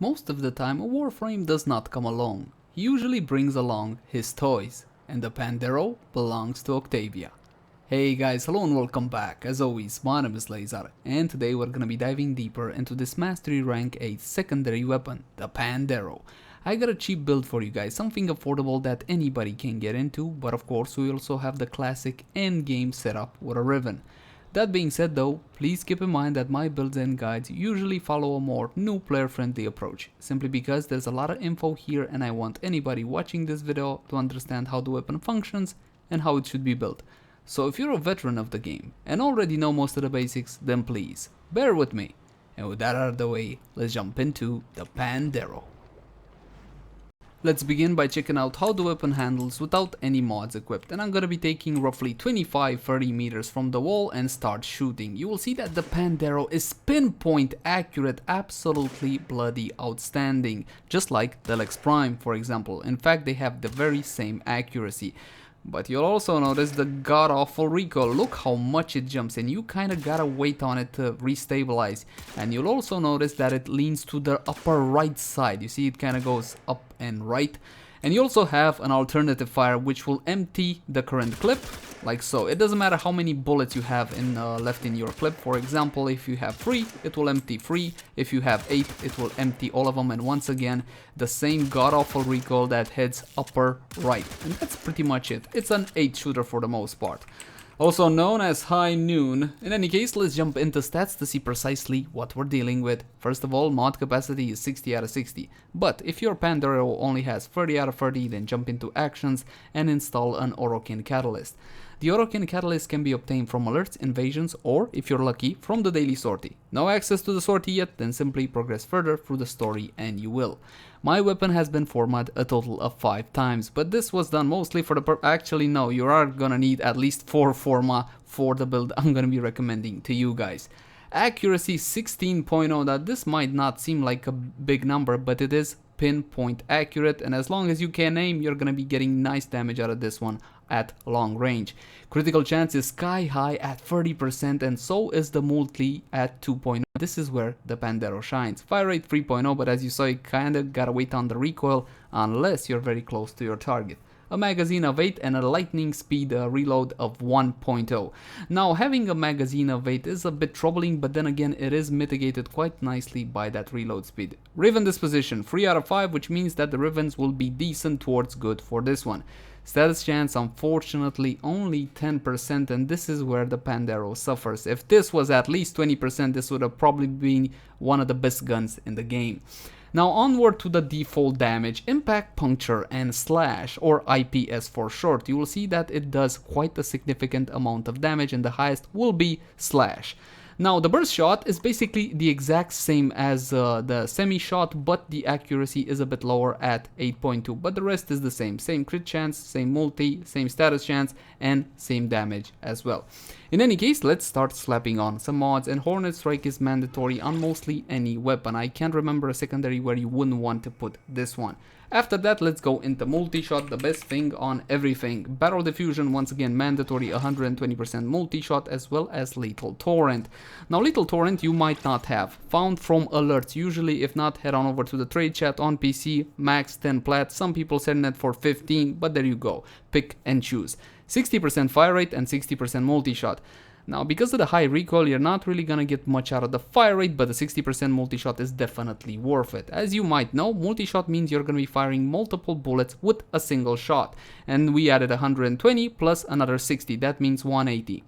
most of the time a Warframe does not come along. He usually brings along his toys, and the Pandero belongs to Octavia. Hey guys, hello and welcome back. As always, my name is Leyzar, and today we're gonna be diving deeper into this Mastery Rank 8 secondary weapon, the Pandero. I got a cheap build for you guys, something affordable that anybody can get into, but of course we also have the classic endgame setup with a Revenant. That being said though, please keep in mind that my builds and guides usually follow a more new player friendly approach, simply because there's a lot of info here and I want anybody watching this video to understand how the weapon functions and how it should be built. So if you're a veteran of the game and already know most of the basics, then please bear with me. And with that out of the way, let's jump into the Pandero. Let's begin by checking out how the weapon handles without any mods equipped, and I'm gonna be taking roughly 25-30 meters from the wall and start shooting. You will see that the Pandero is pinpoint accurate, absolutely bloody outstanding, just like the Lex Prime for example. In fact, they have the very same accuracy. But you'll also notice the god-awful recoil. Look how much it jumps, and you kinda gotta wait on it to restabilize. And you'll also notice that it leans to the upper right side. You see it kinda goes up and right. And you also have an alternative fire which will empty the current clip, like so. It doesn't matter how many bullets you have left in your clip. For example, if you have 3, it will empty 3. If you have 8, it will empty all of them. And once again, the same god-awful recoil that heads upper right. And that's pretty much it. It's an 8 shooter for the most part. Also known as High Noon. In any case, let's jump into stats to see precisely what we're dealing with. First of all, mod capacity is 60 out of 60. But if your Pandero only has 30 out of 30, then jump into actions and install an Orokin Catalyst. The Orokin Catalyst can be obtained from alerts, invasions, or, if you're lucky, from the daily sortie. No access to the sortie yet, then simply progress further through the story and you will. My weapon has been formatted a total of 5 times, but this was done mostly for the actually no, you are gonna need at least 4 forma for the build I'm gonna be recommending to you guys. Accuracy 16.0, that this might not seem like a big number, but it is pinpoint accurate, and as long as you can aim, you're gonna be getting nice damage out of this one at long range. Critical chance is sky high at 30%, and so is the multi at 2.0. This is where the Pandero shines. Fire rate 3.0, but as you saw, you kinda gotta wait on the recoil unless you're very close to your target. A magazine of 8 and a lightning speed reload of 1.0. Now, having a magazine of 8 is a bit troubling, but then again it is mitigated quite nicely by that reload speed. Riven disposition 3 out of 5, which means that the Rivens will be decent towards good for this one. Status chance unfortunately only 10%, and this is where the Pandero suffers. If this was at least 20%, this would have probably been one of the best guns in the game. Now onward to the default damage, impact, puncture, and slash, or IPS for short. You will see that it does quite a significant amount of damage, and the highest will be slash. Now the burst shot is basically the exact same as the semi shot, but the accuracy is a bit lower at 8.2, but the rest is the same. Same crit chance, same multi, same status chance, and same damage as well. In any case, let's start slapping on some mods, and Hornet Strike is mandatory on mostly any weapon. I can't remember a secondary where you wouldn't want to put this one. After that, let's go into multi-shot, the best thing on everything. Barrel diffusion, once again mandatory, 120% multi-shot, as well as lethal torrent. Now lethal torrent you might not have, found from alerts usually. If not, head on over to the trade chat on PC, max 10 plat, some people setting it for 15, but there you go, pick and choose. 60% fire rate and 60% multi-shot. Now, because of the high recoil, you're not really gonna get much out of the fire rate, but the 60% multi-shot is definitely worth it. As you might know, multi-shot means you're gonna be firing multiple bullets with a single shot. And we added 120 plus another 60, that means 180.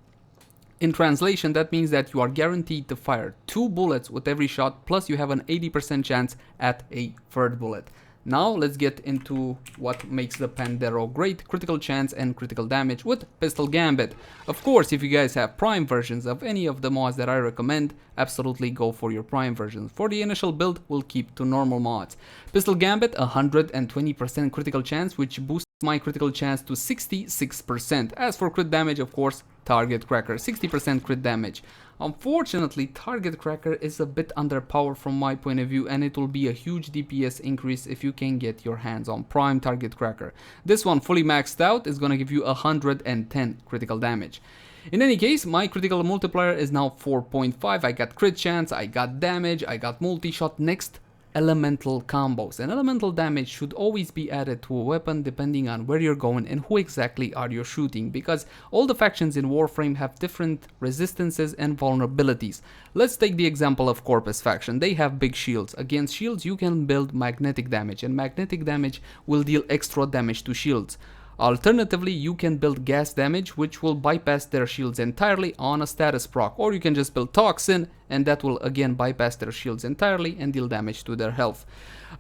In translation, that means that you are guaranteed to fire 2 bullets with every shot, plus you have an 80% chance at a third bullet. Now let's get into what makes the Pandero great: critical chance and critical damage with Pistol Gambit. Of course, if you guys have Prime versions of any of the mods that I recommend, absolutely go for your Prime versions. For the initial build, we'll keep to normal mods. Pistol Gambit, 120% critical chance, which boosts my critical chance to 66%. As for crit damage, of course, Target Cracker, 60% crit damage. Unfortunately, Target Cracker is a bit underpowered from my point of view, and it will be a huge DPS increase if you can get your hands on Prime Target Cracker. This one fully maxed out is gonna give you 110 critical damage. In any case, my critical multiplier is now 4.5. I got crit chance, I got damage, I got multi-shot. Next, elemental combos, and elemental damage should always be added to a weapon depending on where you're going and who exactly are you shooting, because all the factions in Warframe have different resistances and vulnerabilities. Let's take the example of Corpus faction. They have big shields. Against shields you can build magnetic damage, and magnetic damage will deal extra damage to shields. Alternatively, you can build gas damage, which will bypass their shields entirely on a status proc, or you can just build toxin, and that will again bypass their shields entirely and deal damage to their health.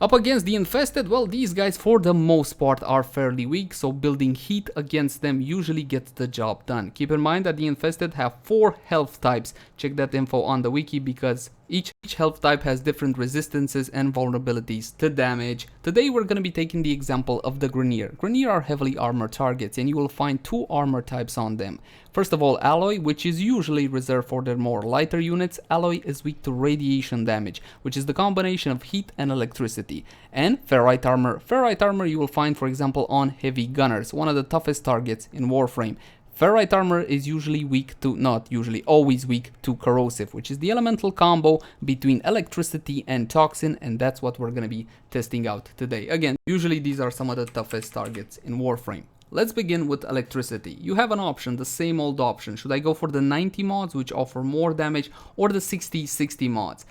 Up against the infested, well, these guys for the most part are fairly weak, so building heat against them usually gets the job done. Keep in mind that the infested have 4 health types. Check that info on the wiki, because each health type has different resistances and vulnerabilities to damage. Today we're going to be taking the example of the Grineer. Grineer are heavily armored targets, and you will find 2 armor types on them. First of all, Alloy, which is usually reserved for their more lighter units. Alloy is weak to radiation damage, which is the combination of heat and electricity. And Ferrite armor. Ferrite armor you will find, for example, on heavy gunners, one of the toughest targets in Warframe. Ferrite armor is usually weak to, not usually, always weak to corrosive, which is the elemental combo between electricity and toxin, and that's what we're going to be testing out today. Again, usually these are some of the toughest targets in Warframe. Let's begin with electricity. You have an option, the same old option. Should I go for the 90 mods, which offer more damage, or the 60-60 mods?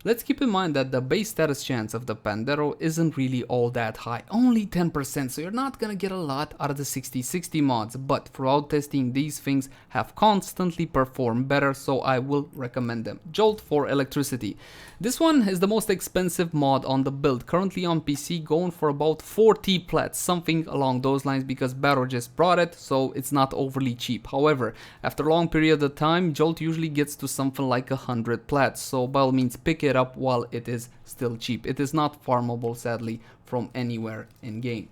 Let's keep in mind that the base status chance of the Pandero isn't really all that high, only 10%, so you're not gonna get a lot out of the 60-60 mods, but throughout testing these things have constantly performed better, so I will recommend them. Jolt for electricity. This one is the most expensive mod on the build, currently on PC going for about 40 plats, something along those lines, because Barrow just brought it, so it's not overly cheap. However, after a long period of time, Jolt usually gets to something like 100 plats, so by all means pick it up while it is still cheap. It is not farmable, sadly, from anywhere in game.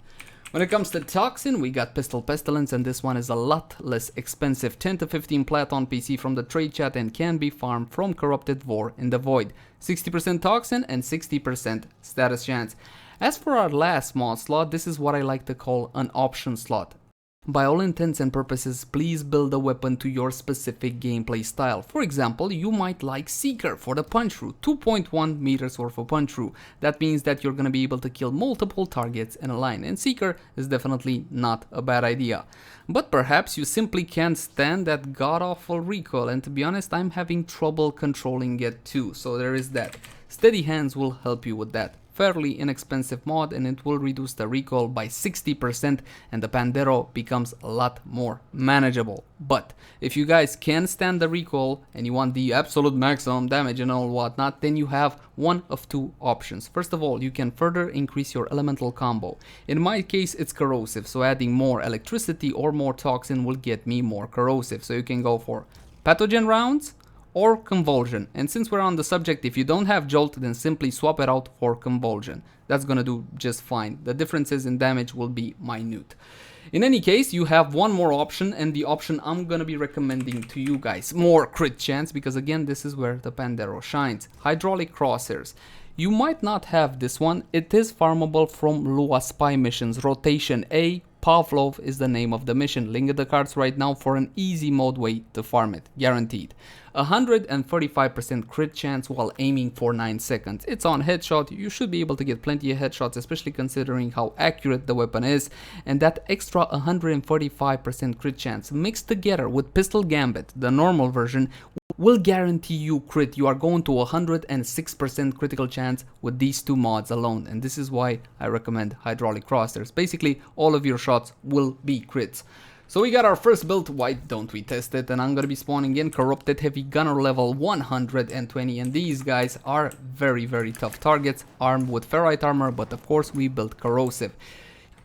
When it comes to toxin, we got Pistol Pestilence, and this one is a lot less expensive, 10 to 15 plat on PC from the trade chat, and can be farmed from Corrupted Vor in the Void. 60% toxin and 60% status chance. As for our last mod slot, this is what I like to call an option slot. By all intents and purposes, please build a weapon to your specific gameplay style. For example, you might like Seeker for the punch through, 2.1 meters worth of punch through. That means that you're gonna be able to kill multiple targets in a line, and Seeker is definitely not a bad idea. But perhaps you simply can't stand that god-awful recoil, and to be honest, I'm having trouble controlling it too, so there is that. Steady Hands will help you with that. Fairly inexpensive mod, and it will reduce the recoil by 60%, and the Pandero becomes a lot more manageable. But if you guys can stand the recoil and you want the absolute maximum damage and all whatnot, then you have one of 2 options. First of all, you can further increase your elemental combo. In my case, it's corrosive, so adding more electricity or more toxin will get me more corrosive. So you can go for pathogen rounds or convulsion, and since we're on the subject, if you don't have Jolt, then simply swap it out for convulsion. That's gonna do just fine. The differences in damage will be minute. In any case, you have one more option, and the option I'm gonna be recommending to you guys. More crit chance, because again, this is where the Pandero shines. Hydraulic Crosshairs. You might not have this one. It is farmable from Lua Spy missions. Rotation A, Pavlov is the name of the mission. Link in the cards right now for an easy mode way to farm it, guaranteed. 135% crit chance while aiming for 9 seconds. It's on headshot. You should be able to get plenty of headshots, especially considering how accurate the weapon is. And that extra 145% crit chance mixed together with Pistol Gambit, the normal version, will guarantee you crit. You are going to 106% critical chance with these 2 mods alone, and this is why I recommend Hydraulic Crosshairs. Basically, all of your shots will be crits. So we got our first build. Why don't we test it? And I'm gonna be spawning in Corrupted Heavy Gunner level 120, and these guys are very, very tough targets, armed with Ferrite armor, but of course we built corrosive.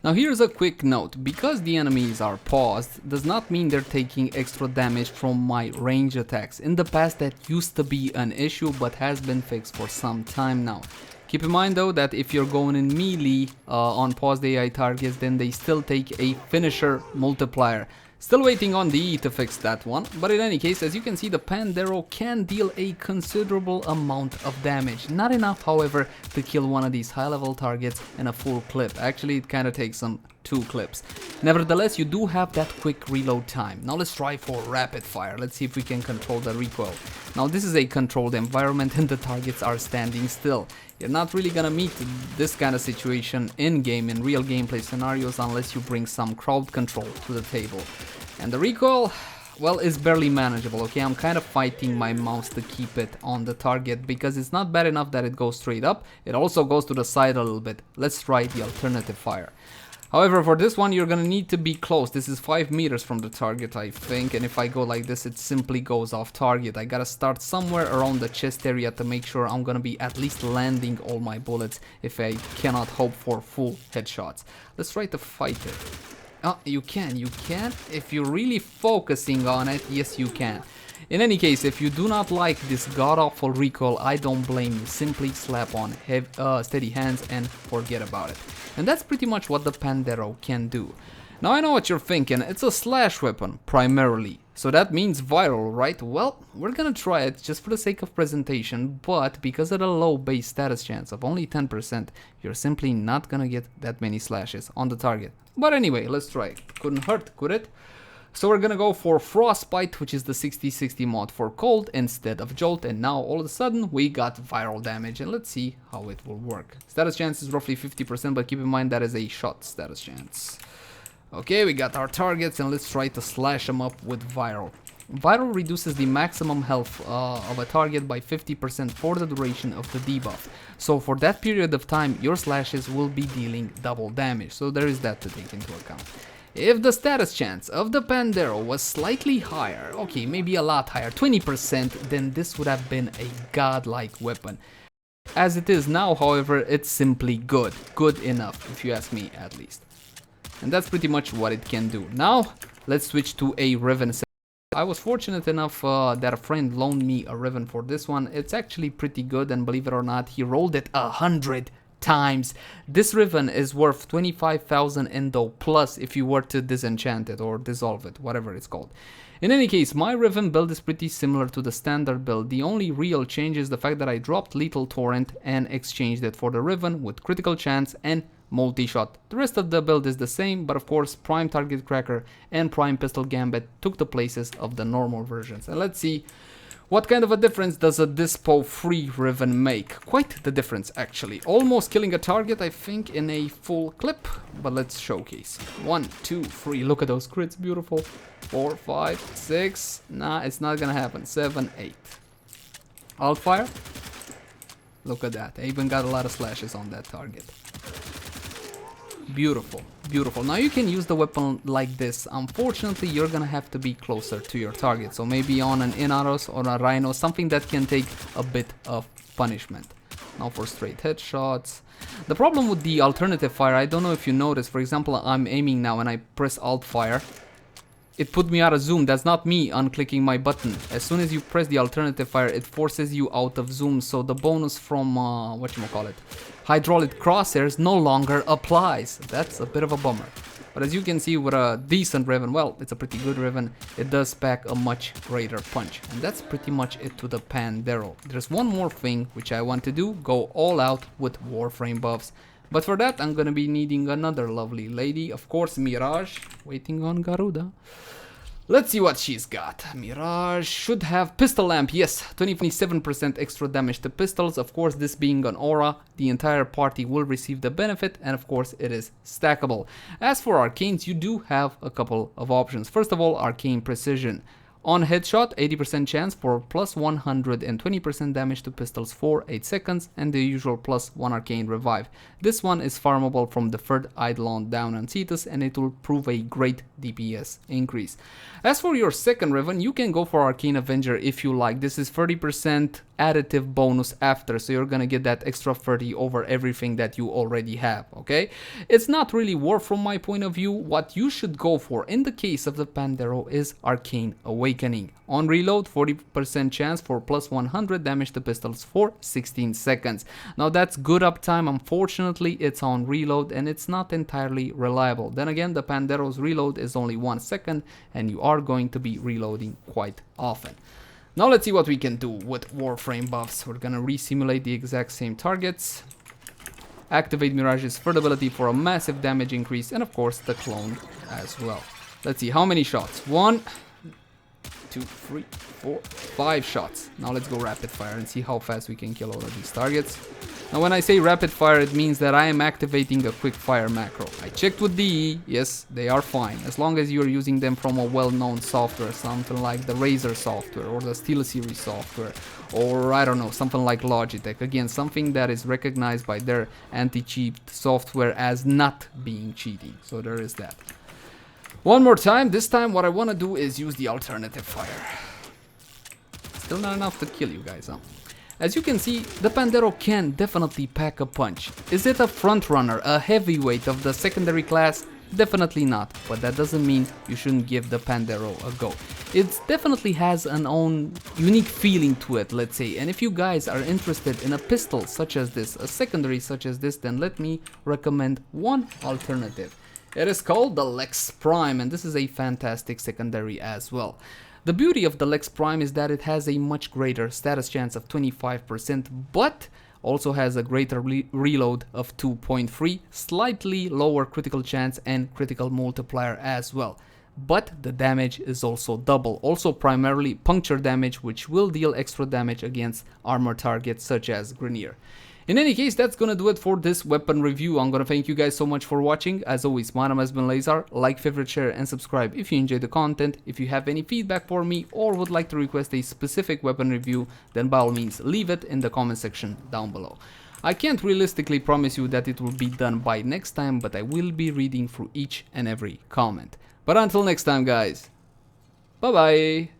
Now here's a quick note, because the enemies are paused does not mean they're taking extra damage from my range attacks. In the past that used to be an issue, but has been fixed for some time now. Keep in mind though that if you're going in melee on paused AI targets, then they still take a finisher multiplier. Still waiting on the E to fix that one, but in any case, as you can see, the Pandero can deal a considerable amount of damage. Not enough, however, to kill one of these high level targets in a full clip. Actually, it kind of takes some 2 clips. Nevertheless, you do have that quick reload time. Now let's try for rapid fire. Let's see if we can control the recoil. Now this is a controlled environment and the targets are standing still. You're not really gonna meet this kind of situation in-game, in real gameplay scenarios, unless you bring some crowd control to the table. And the recoil, well, is barely manageable, okay? I'm kind of fighting my mouse to keep it on the target because it's not bad enough that it goes straight up. It also goes to the side a little bit. Let's try the alternative fire. However, for this one, you're gonna need to be close. This is 5 meters from the target, I think, and if I go like this, it simply goes off target. I gotta start somewhere around the chest area to make sure I'm gonna be at least landing all my bullets if I cannot hope for full headshots. Let's try to fight it. Oh, you can. If you're really focusing on it, yes, you can. In any case, if you do not like this god-awful recoil, I don't blame you. Simply slap on steady hands and forget about it. And that's pretty much what the Pandero can do. Now I know what you're thinking, it's a slash weapon, primarily. So that means viral, right? Well, we're gonna try it just for the sake of presentation, but because of the low base status chance of only 10%, you're simply not gonna get that many slashes on the target. But anyway, let's try it. Couldn't hurt, could it? So we're gonna go for Frostbite, which is the 60/60 mod for cold instead of jolt, and now all of a sudden we got viral damage, and let's see how it will work. Status chance is roughly 50%, but keep in mind that is a shot status chance. Okay, we got our targets, and let's try to slash them up with viral. Viral reduces the maximum health of a target by 50% for the duration of the debuff. So for that period of time, your slashes will be dealing double damage, so there is that to take into account. If the status chance of the Pandero was slightly higher, okay, maybe a lot higher, 20%, then this would have been a godlike weapon. As it is now, however, it's simply good. Good enough, if you ask me, at least. And that's pretty much what it can do. Now, let's switch to a Revenant. I was fortunate enough that a friend loaned me a Revenant for this one. It's actually pretty good, and believe it or not, he rolled it 100 times. This Revenant is worth 25,000 endo plus if you were to disenchant it or dissolve it, whatever it's called. In any case, my Revenant build is pretty similar to the standard build. The only real change is the fact that I dropped Lethal Torrent and exchanged it for the Revenant with critical chance and multi-shot. The rest of the build is the same, but of course Prime Target Cracker and Prime Pistol Gambit took the places of the normal versions. And let's see what kind of a difference does a Dispo free Revenant make. Quite the difference, actually. Almost killing a target, I think, in a full clip, but let's showcase. 1, 2, 3, look at those crits, beautiful. 4, 5, 6, nah, it's not gonna happen. 7, 8. Alt fire. Look at that, I even got a lot of slashes on that target. Beautiful, beautiful. Now you can use the weapon like this. Unfortunately, you're gonna have to be closer to your target. So maybe on an Inaros or a Rhino, something that can take a bit of punishment. Now for straight headshots. The problem with the alternative fire, I don't know if you noticed, for example, I'm aiming now and I press alt fire. It put me out of zoom. That's not me unclicking my button. As soon as you press the alternative fire, it forces you out of zoom. So the bonus from, whatchamacallit, hydraulic crosshairs no longer applies. That's a bit of a bummer. But as you can see, with a decent Revenant, well, it's a pretty good Revenant, it does pack a much greater punch. And that's pretty much it to the Pandero. There's one more thing which I want to do, go all out with Warframe buffs. But for that, I'm gonna be needing another lovely lady, of course, Mirage, waiting on Garuda. Let's see what she's got. Mirage should have Pistol Lamp, yes, 27% extra damage to pistols. Of course, this being an aura, the entire party will receive the benefit, and of course, it is stackable. As for arcanes, you do have a couple of options. First of all, Arcane Precision. On headshot, 80% chance for plus 120% damage to pistols for 8 seconds, and the usual plus 1 arcane revive. This one is farmable from the third Eidolon down on Cetus, and it will prove a great DPS increase. As for your second Revenant, you can go for Arcane Avenger if you like. This is 30% additive bonus after, so you're gonna get that extra 30 over everything that you already have, okay? It's not really worth from my point of view. What you should go for in the case of the Pandero is Arcane Awakening. On reload, 40% chance for plus 100 damage to pistols for 16 seconds. Now that's good uptime. Unfortunately, it's on reload and it's not entirely reliable. Then again, the Pandero's reload is only 1 second and you are going to be reloading quite often. Now let's see what we can do with Warframe buffs. We're gonna re-simulate the exact same targets. activate Mirage's third ability for a massive damage increase, and of course the clone as well. Let's see, how many shots? 1, 2, 3, 4, 5 shots. Now let's go rapid fire and see how fast we can kill all of these targets. Now when I say rapid fire, it means that I am activating a quick fire macro. I checked with DE, yes, they are fine, as long as you're using them from a well-known software, something like the Razer software or the SteelSeries software, or I don't know, something like Logitech. Again, something that is recognized by their anti-cheat software as not being cheating. So there is that. One more time, this time what I want to do is use the alternative fire. Still not enough to kill you guys, huh? As you can see, the Pandero can definitely pack a punch. Is it a front runner, a heavyweight of the secondary class? Definitely not, but that doesn't mean you shouldn't give the Pandero a go. It definitely has an own unique feeling to it, let's say, and if you guys are interested in a pistol such as this, a secondary such as this, then let me recommend one alternative. It is called the Lex Prime, and this is a fantastic secondary as well. The beauty of the Lex Prime is that it has a much greater status chance of 25%, but also has a greater reload of 2.3, slightly lower critical chance and critical multiplier as well. But the damage is also double, also primarily puncture damage, which will deal extra damage against armor targets such as Grenier. In any case, that's gonna do it for this weapon review. I'm gonna thank you guys so much for watching. As always, my name has been Leyzar. Like, favorite, share, and subscribe if you enjoyed the content. If you have any feedback for me or would like to request a specific weapon review, then by all means, leave it in the comment section down below. I can't realistically promise you that it will be done by next time, but I will be reading through each and every comment. But until next time, guys, bye-bye.